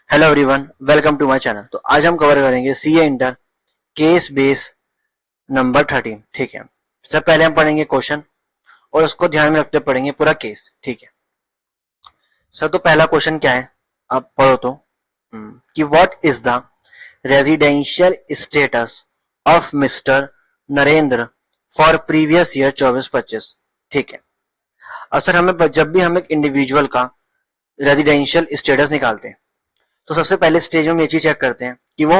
Hello everyone, welcome to my channel. तो आज हम कवर करेंगे CA inter case base number 13। ठीक है, सबसे पहले हम पढ़ेंगे क्वेश्चन और उसको ध्यान में रखते पढ़ेंगे पूरा केस। ठीक है सर, तो पहला क्वेश्चन क्या है आप पढ़ो तो कि what is the residential status of mister Narendra for previous year 24-25। ठीक है, अब सर हमें जब भी हम एक इंडिविजुअल का रेजिडेंशियल स्टेटस निकालते हैं तो सबसे पहले स्टेज में ये चीज चेक करते हैं कि वो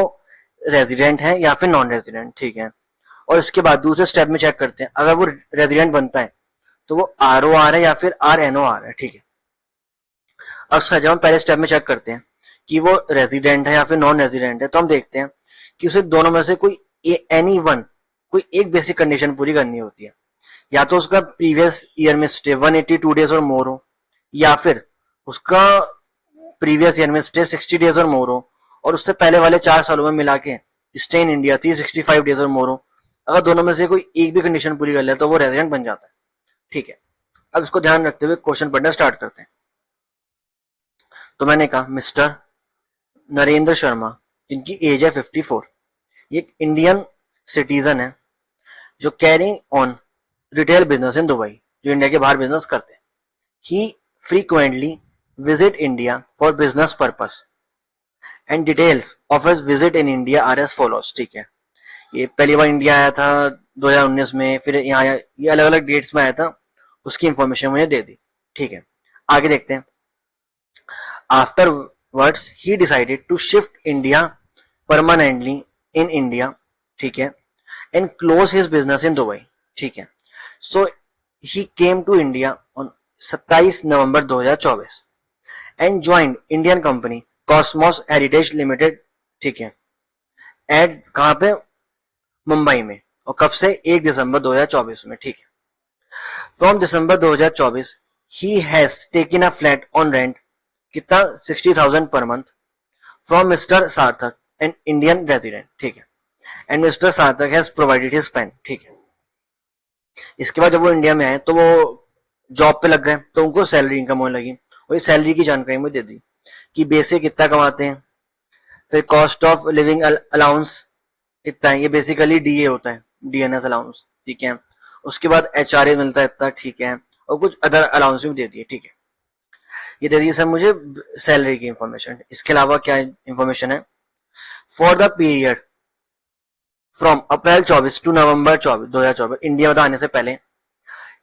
रेजिडेंट है या फिर नॉन रेजिडेंट। ठीक है, और उसके बाद दूसरे स्टेप में चेक करते हैं अगर वो रेजिडेंट बनता है तो वो ROR है या फिर RNOR है। ठीक है, अब सर जब हम पहले स्टेप में चेक करते हैं कि वो रेजिडेंट है या फिर नॉन रेजिडेंट है तो हम देखते हैं कि उसे दोनों में से कोई एनी वन कोई एक बेसिक कंडीशन पूरी करनी होती है। या तो उसका प्रीवियस ईयर में स्टे 182 डेज और मोर हो, या फिर उसका प्रीवियस ईयर में स्टे 60 डेज और मोर हो, और उससे पहले वाले 4 सालों में मिला के स्टे इन इंडिया 365 डेज और मोर हो। अगर दोनों में से कोई एक भी कंडीशन पूरी कर ले तो वो रेजिडेंट बन जाता है। ठीक है, अब इसको ध्यान रखते हुए क्वेश्चन पढ़ना स्टार्ट करते हैं। तो मैंने कहा मिस्टर नरेंद्र शर्मा, जिनकी एज है 54, ये एक इंडियन सिटीजन है जो carrying on retail business in Dubai, जो इंडिया के बाहर बिजनेस करते हैं। ही frequently visit India for business purpose and details of his visit in India are as follows। ठीक है, ये पहली बार इंडिया आया था 2019 में, फिर यहाँ ये अलग अलग डेट्स में आया था, उसकी इंफॉर्मेशन मुझे दे दी। ठीक है, आगे देखते हैं। Afterwards he decided to shift India permanently in India. ठीक है, and close his business in Dubai. ठीक है, so he came to India on 27 November 2024 and joined Indian company Cosmos Heritage Limited. ठीक है, एट कहां पे? मुंबई में। और कब से? 1 दिसंबर 2024 में। ठीक है, from December 2024 he has taken a flat on rent, कितना? 60,000 पर मंथ, फ्रॉम मिस्टर सार्थक एन इंडियन रेजिडेंट। ठीक है, एंड मिस्टर सार्थक हैज प्रोवाइडेड हिज पेन। ठीक है, इसके बाद जब वो इंडिया में आए तो वो जॉब पे लग गए तो उनको सैलरी इनकम होने लगी, और इस सैलरी की जानकारी मुझे दे दी कि बेसिक कितना कमाते हैं, फिर कॉस्ट ऑफ लिविंग अलाउंस इतना है, ये बेसिकली DA होता है, DNS अलाउंस। ठीक है, उसके बाद HRA मिलता है इतना। ठीक है, और कुछ अदर अलाउंस भी दे दिए। ठीक है, ये दे दी सर मुझे सैलरी की इंफॉर्मेशन। इसके अलावा क्या इंफॉर्मेशन है? For the period from April 24 to November 2024, India में आने से पहले,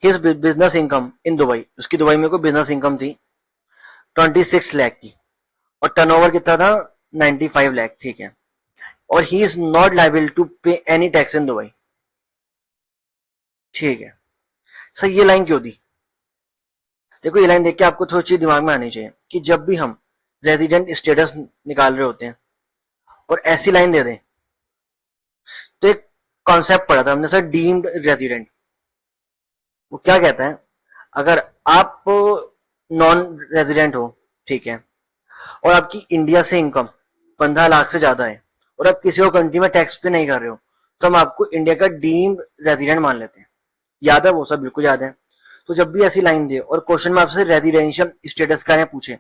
his business income in Dubai, उसकी दुबई में कोई बिजनेस इनकम थी 26 लाख की, और टर्नओवर कितना था? 95 लाख। ठीक है, और he is not liable to pay any tax in Dubai. ठीक है सर, ये लाइन क्यों दी? देखो, ये लाइन देख के आपको थोड़ी चीज दिमाग में आनी चाहिए कि जब भी हम रेजिडेंट स्टेटस निकाल रहे होते हैं और ऐसी लाइन दे दें, तो एक कॉन्सेप्ट पढ़ा था हमने सर, डीम्ड रेजिडेंट। वो क्या कहता है? अगर आप नॉन रेजिडेंट हो, ठीक है, और आपकी इंडिया से इनकम 15 लाख से ज्यादा है और आप किसी और कंट्री में टैक्स पे नहीं कर रहे हो, तो हम आपको इंडिया का डीम्ड रेजिडेंट मान लेते हैं। याद है वो सब? बिल्कुल याद है। तो जब भी ऐसी लाइन दे और क्वेश्चन में आपसे रेजिडेंशियल स्टेटस का पूछे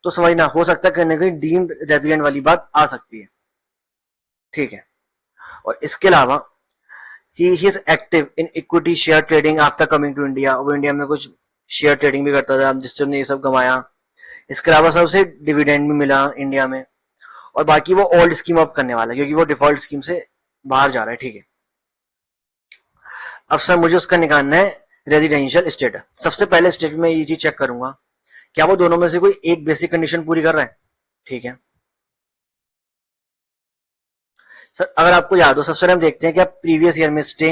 तो समझना, हो सकता है कहीं ना कहीं डीम्ड रेजिडेंट वाली बात आ सकती है। ठीक है, और इसके अलावा he is active in equity share trading after coming to India. वो इंडिया में कुछ शेयर ट्रेडिंग भी करता था जिससे उसने ये सब कमाया। इसके अलावा सबसे डिविडेंड भी मिला इंडिया में, और बाकी वो ओल्ड स्कीम अप करने वाला है क्योंकि वो डिफॉल्ट स्कीम से बाहर जा रहा है। ठीक है, अब सर मुझे उसका निकालना है रेजिडेंशियल स्टेटस। सबसे पहले स्टेप में ये चीज चेक करूंगा क्या वो दोनों में से कोई एक बेसिक कंडीशन पूरी कर रहा है। ठीक है सर, अगर आपको याद हो, सबसे पहले हम देखते हैं कि आप प्रीवियस ईयर में स्टे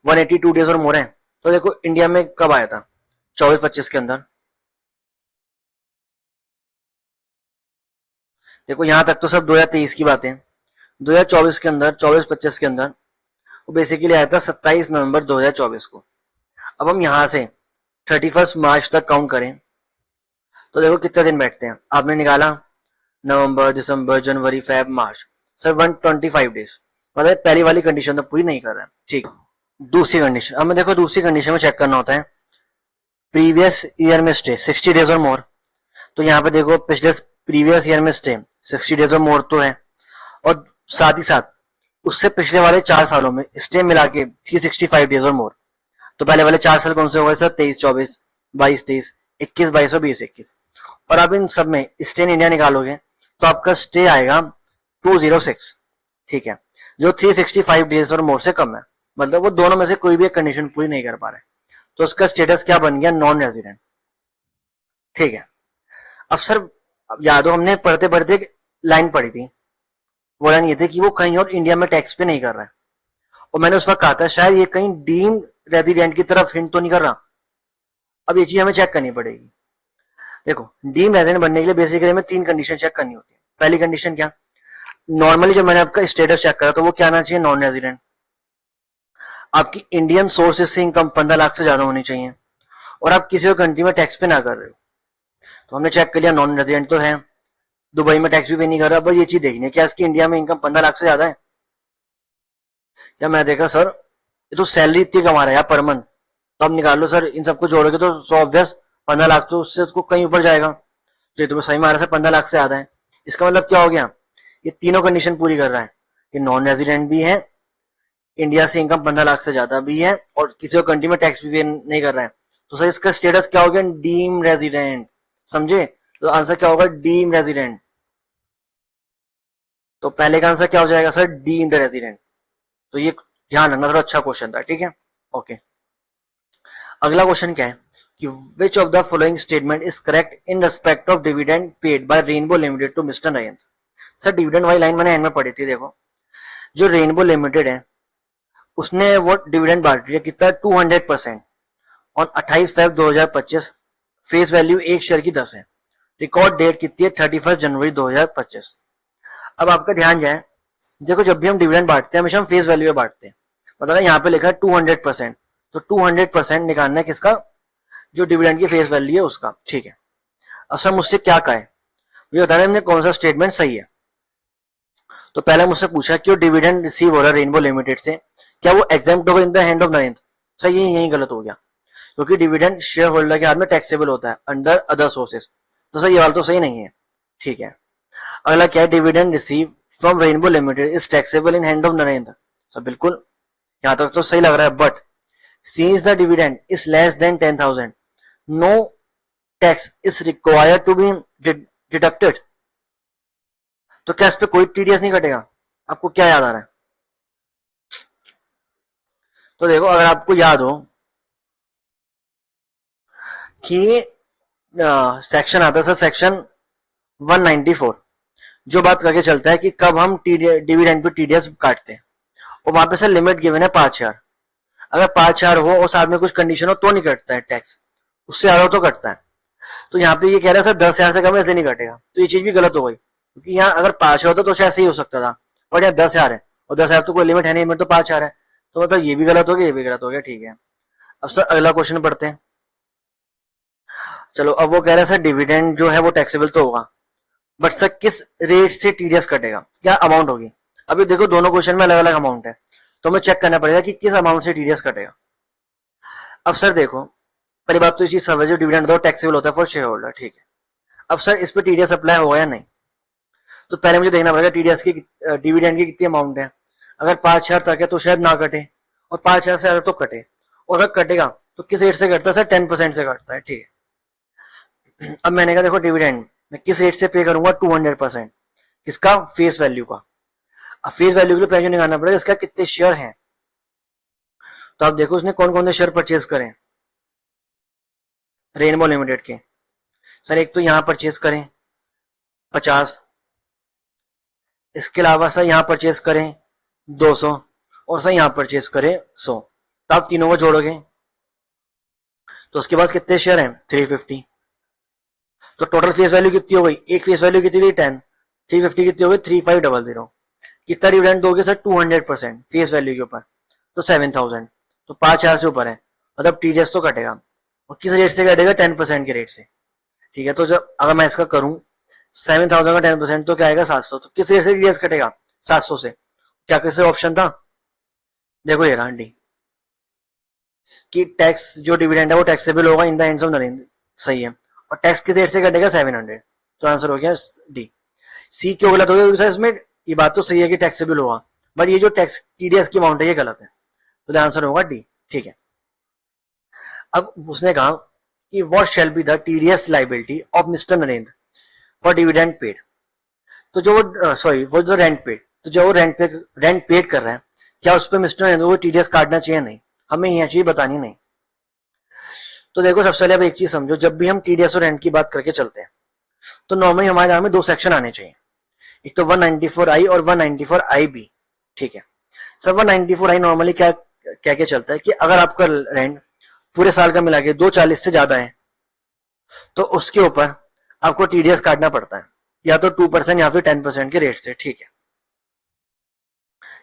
182 डेज और मोर है। तो देखो इंडिया में कब आया था? 24-25 के अंदर। देखो यहां तक तो सब 2023 की बातें हैं। 2024 के अंदर, 24-25 के अंदर वो बेसिकली आया था 27 नवंबर 2024 को। अब हम यहां से 31 मार्च तक काउंट करें तो देखो कितने दिन बैठते हैं। आपने निकाला नवंबर, दिसंबर, जनवरी, फेब, मार्च, सर 125 डेज। मतलब पहली वाली कंडीशन तो पूरी नहीं कर रहा है। ठीक, दूसरी कंडीशन, अब मैं देखो दूसरी कंडीशन में चेक करना होता है प्रीवियस ईयर में स्टे 60 डेज और मोर। तो यहाँ पे देखो पिछले प्रीवियस ईयर में स्टे 60 डेज और मोर तो है, और साथ ही साथ उससे पिछले वाले 4 सालों में स्टे मिला के 365 डेज और मोर। तो पहले वाले 4 साल कौन से हो गए सर? 23-24, 22-23, 21-22 और 20-21। और आप इन सब में स्टे इन इंडिया निकालोगे तो आपका स्टे आएगा 206, ठीक है, जो 365 डेज और मोर से कम है। मतलब वो दोनों में से कोई भी एक कंडीशन पूरी नहीं कर पा रहे, तो उसका स्टेटस क्या बन गया? नॉन रेजिडेंट, ठीक है। अब सर, अब याद हो हमने पढ़ते पढ़ते लाइन पढ़ी थी, वो लाइन ये थी कि वो कहीं और इंडिया में टैक्स पे नहीं कर रहा है, और मैंने उस वक्त कहा था शायद ये कहीं डीम्ड रेजिडेंट की तरफ हिंट तो नहीं कर रहा। अब ये चीज हमें चेक करनी पड़ेगी। देखो, डीम्ड रेजिडेंट बनने के लिए बेसिकली हमें 3 कंडीशन चेक करनी होती है। पहली कंडीशन क्या? नॉर्मली जब मैंने आपका स्टेटस चेक करा तो वो क्या आना चाहिए? Non resident. आपकी इंडियन सोर्सेज से इनकम 15 लाख से ज्यादा होनी चाहिए, और आप किसी और कंट्री में टैक्स पे ना कर रहे हो। तो हमने चेक कर लिया नॉन रेजिडेंट तो है, दुबई में टैक्स भी पे नहीं कर रहा। बस ये चीज देखनी है क्या इसकी इंडिया में इनकम 15 लाख से ज्यादा है। या मैं देखा सर ये तो सैलरी इतनी कमा रहा है यार पर मंथ, तो अब निकाल लो सर, इन सबको जोड़ोगे तो सो ऑब्वियस 15 लाख तो उससे उसको कहीं ऊपर जाएगा। तो ये तो सही मारा से 15 लाख से ज्यादा है। इसका मतलब क्या हो गया? ये तीनों कंडीशन पूरी कर रहा है, ये नॉन रेजिडेंट भी है, इंडिया से इनकम 15 लाख से ज्यादा भी है, और किसी और कंट्री में टैक्स भी पे नहीं कर रहा है। तो सर इसका स्टेटस क्या हो गया? Deem resident. समझे? तो आंसर क्या होगा? Deem resident. तो पहले का आंसर क्या हो जाएगा सर? Deemed resident. तो ये ध्यान रखना, थोड़ा अच्छा क्वेश्चन था, ठीक है, ओके। अगला क्वेश्चन क्या है कि which of the following statement is correct in respect of dividend paid by Rainbow Limited to mister Nayan. Sir dividend वाली लाइन मैंने एंड में पढ़ी थी। देखो, जो रेनबो लिमिटेड है उसने वो डिविडेंड बांट दिया कितना? 200% ऑन 28 फरवरी 2025। फेस वैल्यू एक शेयर की 10 है। रिकॉर्ड डेट कितनी है? 31 जनवरी 2025। अब आपका ध्यान जाए, देखो जब भी हम डिविडेंड बांटते हैं हमेशा हम फेस वैल्यू में बांटते हैं। मतलब यहाँ पे लिखा है 200%, तो 200% निकालना है किसका? जो डिविडेंड की फेस वैल्यू है उसका, ठीक है। अब सर मुझसे क्या कहा है, मुझे बताना है कौन सा स्टेटमेंट सही है। तो पहले मुझसे पूछा कि वो डिविडेंड रिसीव हो रहा है रेनबो लिमिटेड से, क्या वो एग्जाम्प्ट होगा in the hand of Narendra? Sir यही गलत हो गया, क्योंकि डिविडेंड शेयर होल्डर के हाथ में टैक्सेबल होता है अंडर अदर सोर्सेस। तो सर ये वाला तो सही नहीं है, ठीक है। अगला क्या है? Dividend receive from rainbow limited is taxable in hand of Narendra. Sir बिल्कुल, यहां तक तो सही लग रहा है, but since the dividend is less than 10,000 no tax is required to be deducted। तो क्या इस पे कोई टीडीएस नहीं कटेगा? आपको क्या याद आ रहा है? तो देखो, अगर आपको याद हो कि सेक्शन आता है सर, सेक्शन 194, जो बात करके चलता है कि कब हम डिविडेंड पे टीडीएस काटते हैं, और वहां पे सर लिमिट गिवन है 5,000। अगर 5,000 हो और साथ में कुछ कंडीशन हो तो नहीं कटता है टैक्स, उससे ज्यादा तो कटता है। तो यहाँ पे ये कह रहा है सर 10,000 से कम ऐसे नहीं कटेगा, तो ये चीज भी गलत हो गई, क्योंकि यहाँ अगर 5,000 होता तो शायद सही हो सकता था, और यहाँ 10,000 है, और 10,000 तो कोई लिमिट है नहीं, लिमिट तो 5,000 है। तो मतलब ये भी गलत हो गया, ये भी गलत हो गया, ठीक है। अब सर अगला क्वेश्चन पढ़ते हैं। चलो, अब वो कह रहा है सर डिविडेंड जो है वो टैक्सेबल तो होगा, बट सर किस रेट से टीडीएस कटेगा, क्या अमाउंट होगी? अभी देखो दोनों क्वेश्चन में अलग अलग अमाउंट है, तो हमें चेक करना पड़ेगा कि किस अमाउंट से टीडीएस कटेगा। अब सर देखो, पहली बात तो ये चीज समझो, डिविडेंड दो टैक्सेबल होता है फॉर शेयर होल्डर, ठीक है। अब सर इस पे टीडीएस अप्लाई होगा या नहीं, तो पहले मुझे देखना पड़ेगा टीडीएस की डिविडेंड की कितनी अमाउंट है। अगर 5,000 तक है तो शायद ना कटे, और 5,000 से ज्यादा तो कटे, और अगर कटेगा तो किस रेट से कटता है सर? 10% से कटता है, ठीक है। अब मैंने कहा देखो डिविडेंड मैं किस रेट से पे करूंगा? 200%। इसका फेस वैल्यू का। अब फेस वैल्यू के लिए पहले निकालना पड़ेगा इसका कितने शेयर हैं। तो आप देखो उसने कौन कौन से शेयर परचेज करें रेनबो लिमिटेड के। सर एक तो यहां परचेज करें 50, इसके अलावा सर यहां परचेज करें 200, और सर यहां परचेज करें 100। तो आप तीनों को जोड़ोगे तो उसके पास कितने शेयर हैं? 350। तो टोटल फेस वैल्यू कितनी हो गई? एक फेस वैल्यू कितनी थी? 10, 350 कितनी हो गई? 3500। कितना डिविडेंड दोगे सर? 200% फेस वैल्यू के ऊपर, तो 7,000। तो 5,000 से ऊपर है, मतलब टीडीएस तो कटेगा, और किस रेट से कटेगा? 10% के रेट से, ठीक है। तो जब अगर मैं इसका करूं 7,000 का 10%, तो क्या आएगा? 700। तो किस रेट से टीडीएस कटेगा? 700 से। क्या किससे ऑप्शन था? देखो ये रहा डी, कि टैक्स जो डिविडेंड है वो टैक्सेबल होगा in the hands of Narendra, सही है। और टैक्स किस रेट से कटेगा? 700। तो आंसर हो गया डी। सी क्यों गलत हो गया, क्योंकि सर इसमें ये बात तो सही है कि टैक्सेबल होगा, बट ये जो टैक्स टीडीएस की अमाउंट है ये गलत है, तो आंसर होगा डी। ठीक है, अब उसने कहा कि what shall be the TDS liability of mister Narendra for dividend paid. तो जो वो सॉरी वो जो रेंट पेड, तो जो वो रेंट पेड कर रहा है, क्या उस पर मिस्टर नरेंद्र को टीडीएस काटना चाहिए? नहीं, हमें यह चीज बतानी नहीं। तो देखो सबसे पहले अब एक चीज समझो, जब भी हम टीडीएस और रेंट की बात करके चलते हैं तो नॉर्मली हमारे नाम में दो सेक्शन आने चाहिए, एक तो 194I और 194IB। ठीक है सर, 194I नॉर्मली क्या कह के चलता है कि अगर आपका रेंट पूरे साल का मिला के 240 से ज्यादा है तो उसके ऊपर आपको टीडीएस काटना पड़ता है, या तो 2% या फिर 10% के रेट से। ठीक है,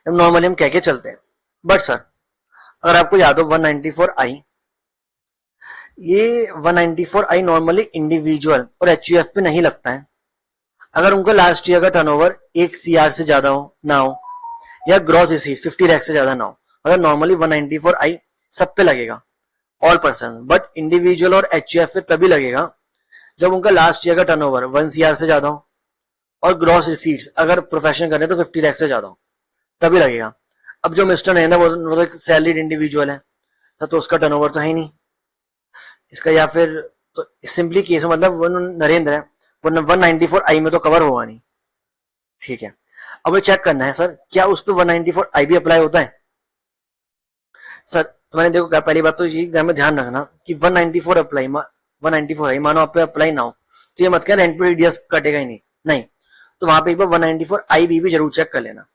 नॉर्मली हम कह के चलते हैं, बट सर अगर आपको याद हो 194I, ये 194I नॉर्मली इंडिविजुअल और एचयूएफ पे नहीं लगता है अगर उनका लास्ट ईयर का टर्नओवर 1 CR से ज्यादा हो ना हो, या ग्रॉस रिसीट्स 50 लाख से ज्यादा ना हो। अगर नॉर्मली 194I सब पे लगेगा, ऑल पर्सन, बट इंडिविजुअल और एचयूएफ पे तभी लगेगा जब उनका लास्ट ईयर का टर्नओवर 1 CR से ज्यादा हो और ग्रॉस रिसीट्स अगर प्रोफेशन करें तो 50 लाख से ज्यादा हो, तभी लगेगा। अब जो मिस्टर है ना वो सैलरीड इंडिविजुअल है तो उसका टर्नओवर तो है ही नहीं इसका, या फिर तो सिंपली केस मतलब वो नरेंद्र है, वो 194I में तो कवर होगा नहीं। ठीक है, अब ये चेक करना है सर क्या उस पर 194I भी अप्लाई होता है। सर तो मैंने देखो पहली बात तो ये में ध्यान रखना कि 194I मानो आप पे अप्लाई ना हो तो ये मत क्या रेंट पे टीडीएस कटेगा ही नहीं, नहीं, तो वहां पे एक बार 194IB भी जरूर चेक कर लेना।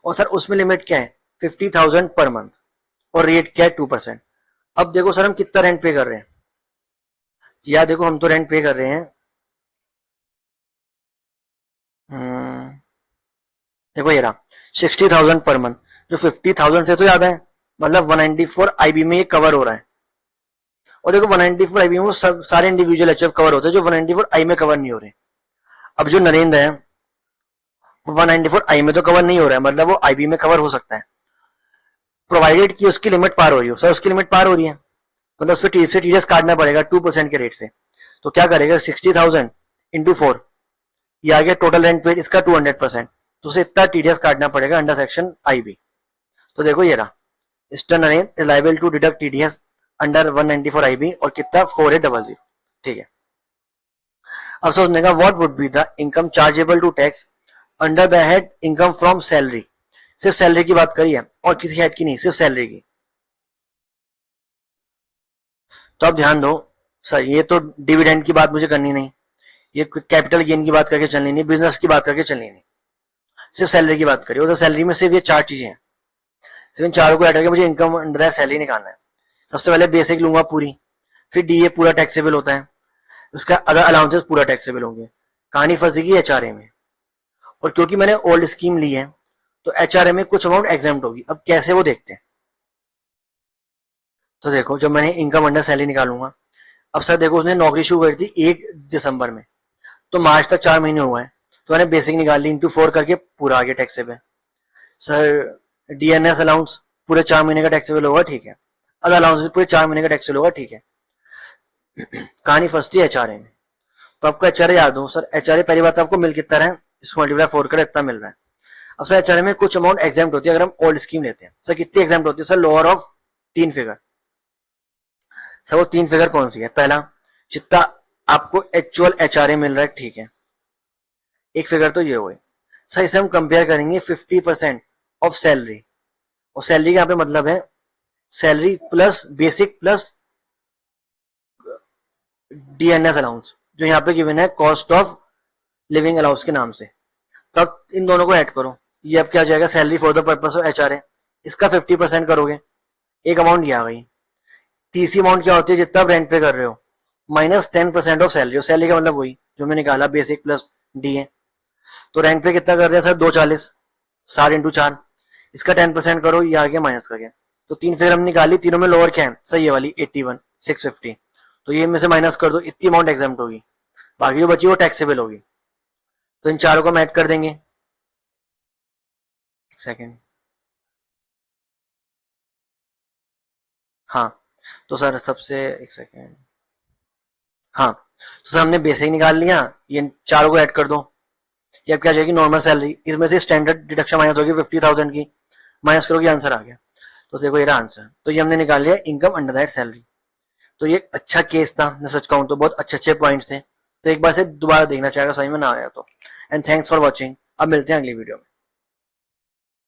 और सर उसमें लिमिट क्या है, 50,000 पर मंथ, और रेट क्या है 2%। अब देखो सर हम कितना रेंट पे कर रहे हैं, या देखो हम तो रेंट पे कर रहे हैं, देखो ये रहा 60,000 पर मंथ, जो 50,000 से तो ज्यादा है, मतलब 194IB में ये कवर हो रहा है। और देखो 194IB में वो सब सारे इंडिविजुअल एचएफ कवर होते हैं जो 194I में कवर नहीं हो रहे। अब जो नरेंद्र है वो 194I में तो कवर नहीं हो रहा है, मतलब वो IB में कवर हो सकता है, प्रोवाइडेड कि उसकी लिमिट पार हो रही हो। सर उसकी लिमिट पार हो रही है मतलब उस पर टीडीएस काटना पड़ेगा 2% के रेट से। तो क्या करेगा, 60,000 इंटू 4, ये आ गया टोटल रेंट पेड इसका 200%, तो उसे इतना टीडीएस काटना पड़ेगा अंडर सेक्शन IB। तो देखो ये रहा, mister Narendra is liable to deduct TDS under 194IB और कितना 4800। ठीक है, अब सोचने का what would be the income chargeable to tax under the head income from salary. सिर्फ सैलरी की बात करी है और किसी हेड की नहीं, सिर्फ सैलरी की। तो अब ध्यान दो सर, ये तो डिविडेंड की बात मुझे करनी नहीं, ये कैपिटल गेन की बात करके चलनी नहीं, बिजनेस की बात करके चलनी नहीं, सिर्फ सैलरी की बात करिए। तो सैलरी में सिर्फ ये 4 चीजें हैं, सिर्फ इन चारों को ऐड करके मुझे इनकम अंडर सैलरी निकालना है। सबसे पहले बेसिक लूंगा पूरी, फिर डीए पूरा टैक्सेबल होता है, उसका अदर अलाउंसेस पूरा टैक्सेबल होंगे। कहानी फंसेगी एचआरए में, और क्योंकि मैंने ओल्ड स्कीम ली है तो एचआरए में कुछ अमाउंट एग्जाम्प्ट होगी। अब कैसे वो देखते हैं, तो देखो जब मैंने इनकम अंडर सैलरी निकालूंगा, अब सर देखो उसने नौकरी शुरू करी थी 1 दिसंबर में, तो मार्च तक 4 महीने हुआ है, तो मैंने बेसिक निकाल ली इंटू 4 करके पूरा आगे टैक्सेबल। सर डीएनएस अलाउंस पूरे 4 महीने का टैक्सेबल होगा, ठीक है, अदर अलाउंस पूरे 4 महीने का टैक्सेबल होगा, ठीक है। कहानी फंसती है एचआरए में, तो आपको एचआरए याद हो सर, एचआरए पहली बात आपको मिल कितना रहा है, इसको मल्टीप्लाई 4 कर इतना मिल रहा है। अब सर एचआरए में कुछ अमाउंट एग्जाम्प्ट होती है अगर हम ओल्ड स्कीम लेते हैं। सर कितनी एग्जाम्प्ट होती है, sir lower of 3 figure. Sir वो 3 फिगर कौन सी है, पहला जितना आपको एक्चुअल एचआरए मिल रहा है, ठीक है, एक फिगर तो ये हुई। सर इसे हम कंपेयर करेंगे 50% ऑफ सैलरी, और सैलरी का यहाँ पे मतलब है salary plus basic plus DNS allowance, जो यहाँ पे गिवन है कॉस्ट ऑफ लिविंग अलाउंस के नाम से। तब इन दोनों को ऐड करो, ये अब क्या आ जाएगा, salary for the purpose of HRA, इसका 50% करोगे, एक अमाउंट ये आ गई। तीसरी अमाउंट क्या होती है, जितना आप रेंट पे कर रहे हो माइनस 10% ऑफ सैलरी, और सैलरी का मतलब वही जो मैंने निकाला बेसिक प्लस डीए। तो रेंट पे कितना कर रहे हैं सर, 240, 60 इंटू 4, इसका 10% करो, ये आ गया माइनस का गया। तो 3 फिगर हम निकाली, तीनों में लोअर क्या है, सर ये वाली 81, 650, तो ये में से माइनस कर दो, इतनी अमाउंट एग्जाम्प्ट होगी, बाकी जो बची वो टैक्सेबल होगी। तो इन चारों को हम ऐड कर देंगे, एक सेकेंड, हाँ, तो सर सबसे एक सेकेंड, हाँ, तो सर हमने बेसिक निकाल लिया, ये चारों को ऐड कर दो, ये आपकी आ जाएगी नॉर्मल सैलरी, इसमें से स्टैंडर्ड डिडक्शन माइनस होगी 50,000 की, माइनस करोगे आंसर आ गया। तो देखो ये रहा आंसर। तो ये हमने निकाल लिया इनकम अंडर दैट सैलरी। तो ये एक अच्छा केस था, मैं सच कहूं तो बहुत अच्छे अच्छे पॉइंट्स थे। तो एक बार से दोबारा देखना चाहेगा, सही में ना आया तो। And thanks for watching. अब मिलते हैं अगली वीडियो में।